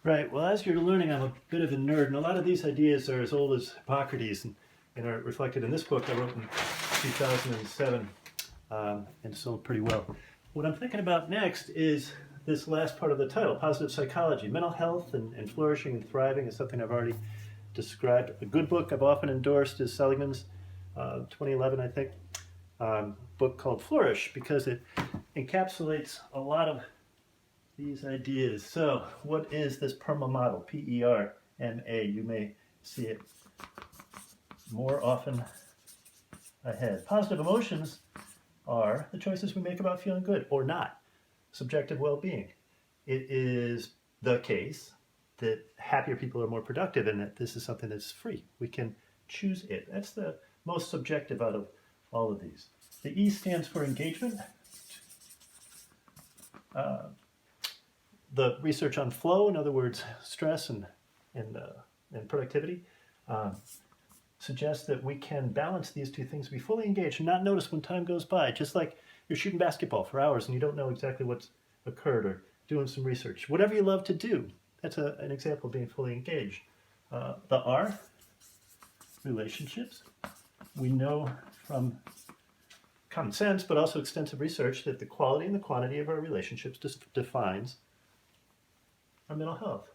Right. Well, as you're learning, I'm a bit of a nerd, and a lot of these ideas are as old as Hippocrates and are reflected in this book I wrote in 2007 and sold pretty well. What I'm thinking about next is this last part of the title, positive psychology. Mental health and flourishing and thriving is something I've already described. A good book I've often endorsed is Seligman's 2011, I think, book called Flourish, because it encapsulates a lot of these ideas. So, what is this PERMA model? P-E-R-M-A. You may see it more often ahead. Positive emotions are the choices we make about feeling good or not. Subjective well-being. It is the case that happier people are more productive and that this is something that's free. We can choose it. That's the most subjective out of all of these. The E stands for engagement. The research on flow, in other words, stress and productivity, suggests that we can balance these two things, be fully engaged and not notice when time goes by, just like you're shooting basketball for hours and you don't know exactly what's occurred, or doing some research. Whatever you love to do, that's an example of being fully engaged. The R, relationships. We know from common sense, but also extensive research, that the quality and the quantity of our relationships defines our mental health.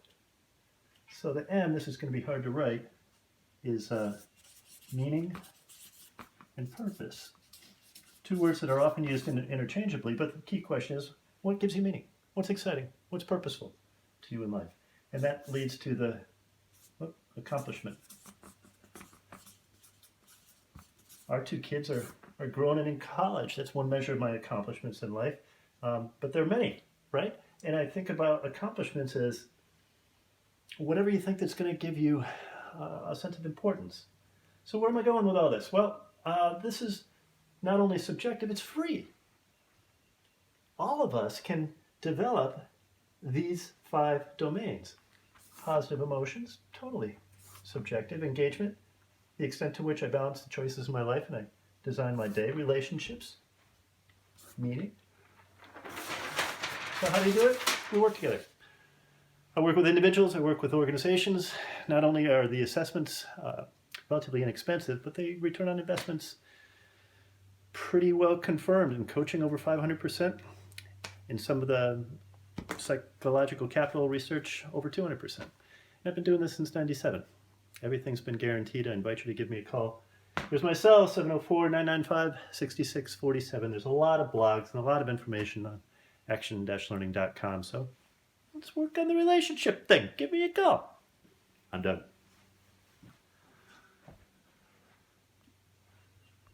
So the M, this is going to be hard to write, is meaning and purpose. Two words that are often used interchangeably, but the key question is, what gives you meaning? What's exciting? What's purposeful to you in life? And that leads to the accomplishment. Our two kids are grown and in college. That's one measure of my accomplishments in life. But there are many, right? And I think about accomplishments as whatever you think that's going to give you a sense of importance. So where am I going with all this? Well, this is not only subjective, it's free. All of us can develop these 5 domains. Positive emotions, totally subjective. Engagement, the extent to which I balance the choices in my life and I design my day. Relationships, meaning. So how do you do it? We work together. I work with individuals, I work with organizations. Not only are the assessments relatively inexpensive, but they return on investments pretty well confirmed. In coaching, over 500%. In some of the psychological capital research, over 200%. And I've been doing this since '97. Everything's been guaranteed. I invite you to give me a call. There's my cell, 704-995-6647. There's a lot of blogs and a lot of information on action-learning.com. So let's work on the relationship thing. Give me a call. I'm done.